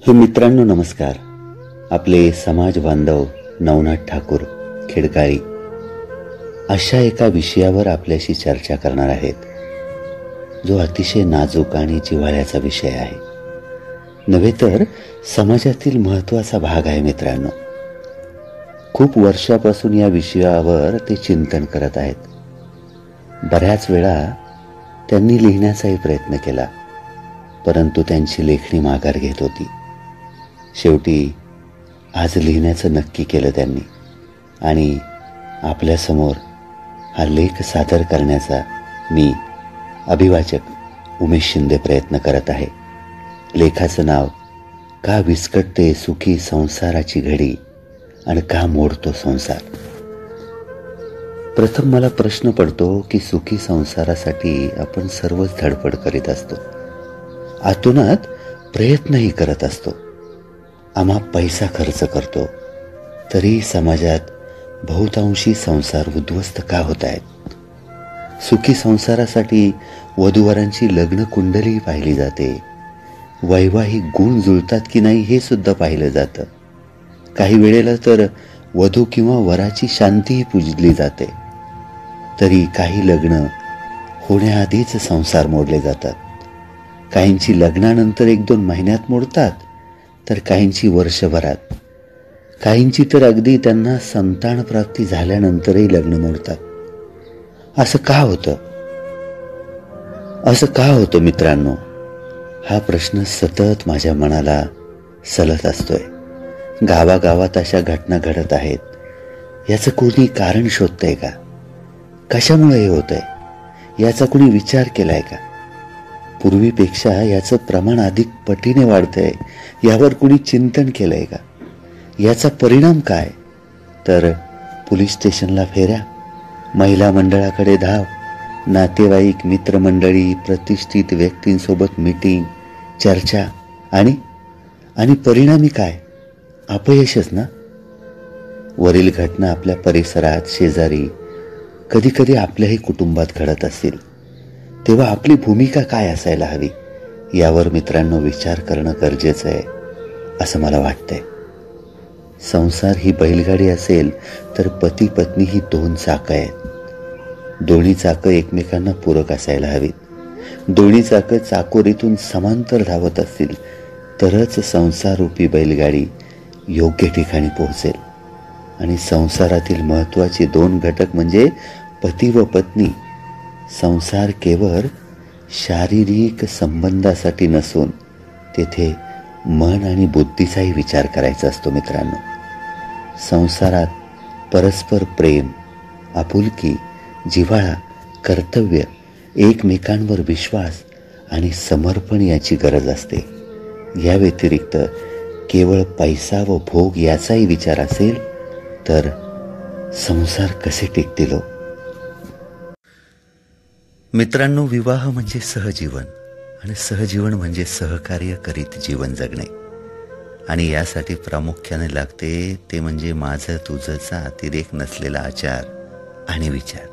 हे मित्रांनो, नमस्कार. आपले समाज बांधव नवनाथ ठाकूर खेडकाळी अशा एका विषयावर आपल्याशी चर्चा करणार आहेत, जो अतिशय नाजूक आणि जिव्हाळ्याचा विषय आहे. नव्हे तर समाजातील महत्त्वाचा भाग आहे. मित्रांनो, खूप वर्षापासून या विषयावर ते चिंतन करत आहेत. बऱ्याच वेळा त्यांनी लिहिण्याचाही प्रयत्न केला, परंतु त्यांची लेखणी माघार घेत होती. शेवटी आज लिहिण्याचं नक्की केलं त्यांनी आणि आपल्यासमोर हा लेख सादर करण्याचा मी अभिवाचक उमेश शिंदे प्रयत्न करत आहे. लेखाचं नाव, का विस्कटते सुखी संसाराची घडी आणि का मोडतो संसार. प्रथम मला प्रश्न पडतो की सुखी संसारासाठी आपण सर्वच धडपड करीत असतो, आतूनात प्रयत्नही करत असतो, आम्हा पैसा खर्च करतो, तरी समाजात बहुतांशी संसार उद्ध्वस्त का होत आहेत. सुखी संसारासाठी वधूवरांची लग्न कुंडली पाहिली जाते, वैवाहिक गुण जुळतात की नाही हे सुद्धा पाहिलं जातं. काही वेळेला तर वधू किंवा वराची शांतीही पूजली जाते. तरी काही लग्न होण्याआधीच संसार मोडले जातात. काहींची लग्नानंतर 1-2 महिन्यात मोडतात, तर काहींची वर्षभरात, काहींची तर अगदी त्यांना संतान प्राप्ती झाल्यानंतरही लग्न मोडतात. असं का होतं? असं का होतं मित्रांनो? हा प्रश्न सतत माझ्या मनाला सलत असतोय. गावागावात अशा घटना घडत आहेत. याचं कोणी कारण शोधतंय का? कशामुळे हे होतंय याचा कोणी विचार केलाय का? पूर्वीपेक्षा याचं प्रमाण अधिक पटीने वाढतंय, यावर कुणी चिंतन केलंय का? याचा परिणाम काय? तर पोलीस स्टेशनला फेऱ्या, महिला मंडळाकडे धाव, नातेवाईक, मित्रमंडळी, प्रतिष्ठित व्यक्तींसोबत मीटिंग, चर्चा आणि परिणामी काय? अपयशच ना. वरील घटना आपल्या परिसरात, शेजारी, कधी कधी आपल्याही कुटुंबात घडत असतील, तेव्हा आपली भूमिका काय असायला हवी यावर मित्रांनो विचार करणं गरजेचं आहे, असं मला वाटतंय. संसार ही बैलगाडी असेल तर पती पत्नी ही 2 चाकं आहेत. दोन्ही चाकं एकमेकांना पूरक असायला हवीत. दोन्ही चाकं चाकोरीतून समांतर धावत असतील तरच संसाररूपी बैलगाडी योग्य ठिकाणी पोहोचेल. आणि संसारातील महत्त्वाचे 2 घटक म्हणजे पती व पत्नी. संसार केवळ शारीरिक संबंधासाठी नसून तेथे मन आणि बुद्धीचाही विचार करायचा असतो. मित्रांनो, संसारात परस्पर प्रेम, आपुलकी, जिव्हाळा, कर्तव्य, एकमेकांवर विश्वास आणि समर्पण याची गरज असते. या व्यतिरिक्त केवळ पैसा व भोग याचाही विचार असेल तर संसार कसे टिकतील? मित्रांनो, विवाह म्हणजे सहजीवन आणि सहजीवन म्हणजे सहकार्य करीत जीवन जगणे. आणि यासाठी प्रामुख्याने लागते ते म्हणजे माझं तुझंचा अतिरेक नसलेला आचार आणि विचार.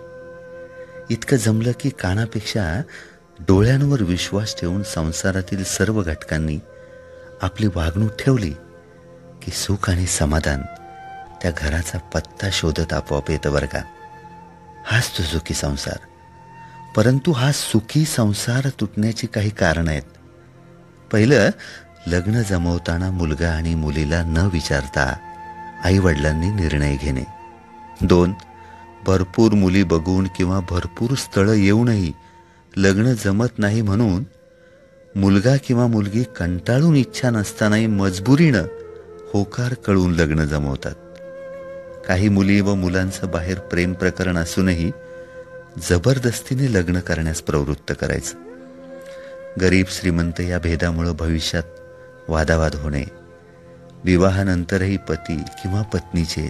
इतकं जमलं की कानापेक्षा डोळ्यांवर विश्वास ठेवून संसारातील सर्व घटकांनी आपली वागणूक ठेवली की सुख आणि समाधान त्या घराचा पत्ता शोधत आपोआप येतं बरं का. हाच तो सुखी संसार. परंतु हा सुखी संसार तुटण्याची काही कारणं आहेत. पहिलं, लग्न जमवताना मुलगा आणि मुलीला न विचारता आईवडिलांनी निर्णय घेणे. 2, भरपूर मुली बघून किंवा भरपूर स्थळं येऊनही लग्न जमत नाही म्हणून मुलगा किंवा मुलगी कंटाळून इच्छा नसतानाही मजबुरीनं होकार कळून लग्न जमवतात. काही मुली व मुलांचं बाहेर प्रेम प्रकरण असूनही जबरदस्तीने लग्न करण्यास प्रवृत्त करायचं. गरीब श्रीमंत या भेदामुळे भविष्यात वादावाद होणे. विवाहानंतरही पती किंवा पत्नीचे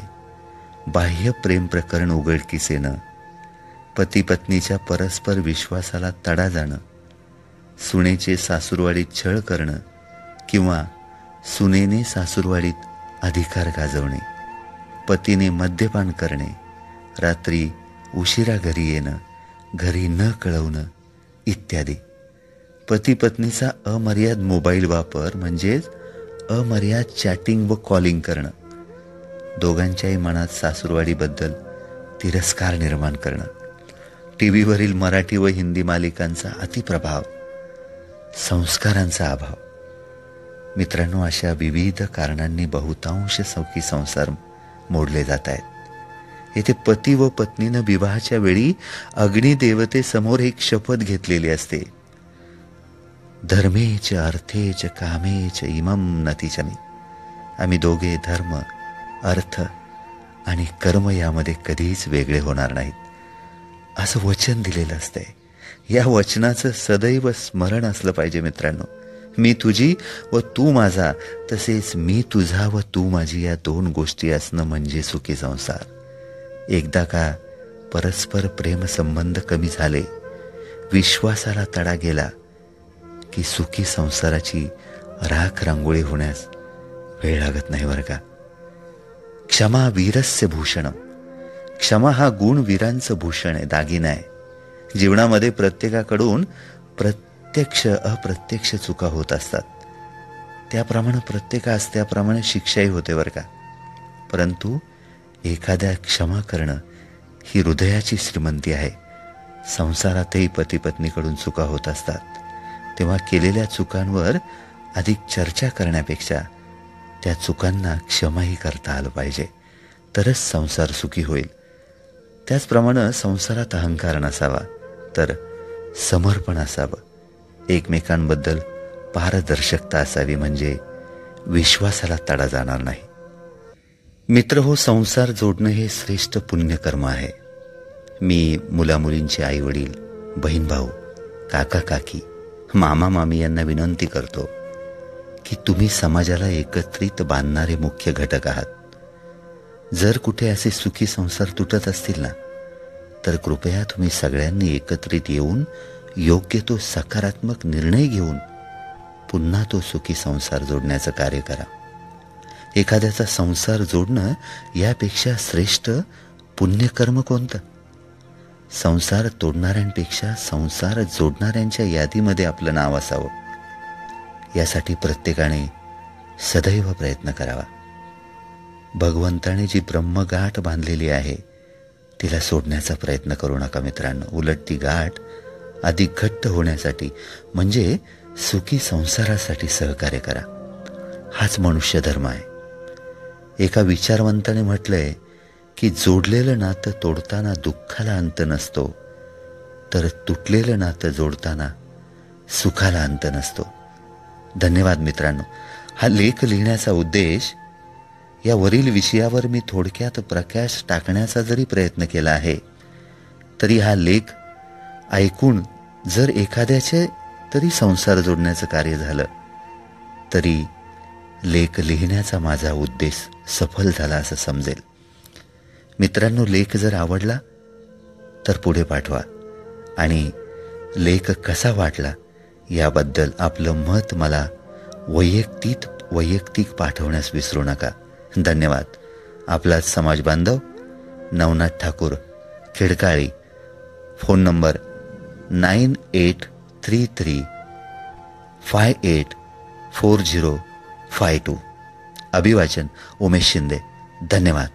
बाह्य प्रेम प्रकरण उघडकीस येणं. पती पत्नीच्या परस्पर विश्वासाला तडा जाणं. सुनेचे सासूरवाडीत छळ करणं किंवा सुनेने सासूरवाडीत अधिकार गाजवणे. पतीने मद्यपान करणे. रात्री उशिरा घरी येणं, घरी न कळवणं इत्यादी. पती पत्नीचा अमर्याद मोबाईल वापर म्हणजेच अमर्याद चॅटिंग व कॉलिंग करणं, दोघांच्याही मनात सासूरवाडीबद्दल तिरस्कार निर्माण करणं, टीव्हीवरील मराठी व हिंदी मालिकांचा अतिप्रभाव, संस्कारांचा अभाव. मित्रांनो, अशा विविध कारणांनी बहुतांश सौखी संसार मोडले जात आहेत. येथे पती व पत्नीनं विवाहाच्या वेळी अग्निदेवतेसमोर एक शपथ घेतलेली असते. धर्मेच अर्थेच कामेच इमम नतीचमी. आम्ही दोघे धर्म, अर्थ आणि कर्म यामध्ये कधीच वेगळे होणार नाहीत, असं वचन दिलेलं असतंय. या वचनाचं सदैव स्मरण असलं पाहिजे मित्रांनो. मी तुझी व तू माझा, तसेच मी तुझा व तू माझी, या दोन गोष्टी असणं म्हणजे सुखी संसार. एकदा का परस्पर प्रेमसंबंध कमी झाले, विश्वासाला तडा गेला की सुखी संसाराची राख रांगोळी होण्यास वेळ लागत नाही बरं का. क्षमा वीरस्य भूषणम. क्षमा हा गुण वीरांचं भूषण आहे, दागिना आहे. जीवनामध्ये प्रत्येकाकडून प्रत्यक्ष अप्रत्यक्ष चुका होत असतात. त्याप्रमाणे प्रत्येकास त्याप्रमाणे शिक्षाही होते बरं का. परंतु एखाद्या क्षमा करणं ही हृदयाची श्रीमंती आहे. संसारातही पती पत्नीकडून चुका होत असतात, तेव्हा केलेल्या चुकांवर अधिक चर्चा करण्यापेक्षा त्या चुकांना क्षमाही करता आलं पाहिजे, तरच संसार सुखी होईल. त्याचप्रमाणे संसारात अहंकार नसावा, तर समर्पण असावं. एकमेकांबद्दल पारदर्शकता असावी, म्हणजे विश्वासाला तडा जाणार नाही. मित्र हो, संसार जोडणं हे श्रेष्ठ पुण्यकर्म आहे. मी मुलामुलींचे आई वडील, बहीण भाऊ, काका काकी, मामा मामी यांना विनंती करतो की तुम्ही समाजाला एकत्रित बांधणारे मुख्य घटक आहात. जर कुठे असे सुखी संसार तुटत असतील ना, तर कृपया तुम्ही सगळ्यांनी एकत्रित येऊन योग्य तो सकारात्मक निर्णय घेऊन पुन्हा तो सुखी संसार जोडण्याचं कार्य करा. एखाद्याचा संसार जोडणं यापेक्षा श्रेष्ठ पुण्यकर्म कोणतं? संसार तोडणाऱ्यांपेक्षा संसार जोडणाऱ्यांच्या यादीमध्ये आपलं नाव असावं, यासाठी प्रत्येकाने सदैव प्रयत्न करावा. भगवंताने जी ब्रह्मगाठ बांधलेली आहे तिला सोडण्याचा प्रयत्न करू नका मित्रांनो. उलट ती गाठ अधिक घट्ट होण्यासाठी, म्हणजे सुखी संसारासाठी सहकार्य करा. हाच मनुष्य धर्म आहे. एका विचारवंताने म्हटलंय की जोडलेलं नातं तोडताना दुःखाला अंत नसतो, तर तुटलेलं नातं जोडताना सुखाला अंत नसतो. धन्यवाद मित्रांनो. हा लेख लिहिण्याचा उद्देश, या वरील विषयावर मी थोडक्यात प्रकाश टाकण्याचा जरी प्रयत्न केला आहे, तरी हा लेख ऐकून जर एखाद्याचे तरी संसार जोडण्याचं कार्य झालं, तरी लेख लिहिण्याचा माझा उद्देश सफल झाला असं समजेल. मित्रांनो, लेख जर आवडला तर पुढे पाठवा, आणि लेख कसा वाटला याबद्दल आपलं मत मला वैयक्तिक पाठवण्यास विसरू नका. धन्यवाद. आपला समाज बांधव नवनाथ ठाकूर, खिडकाळी. Phone number 9833584052. अभिवाचन उमेश शिंदे. धन्यवाद.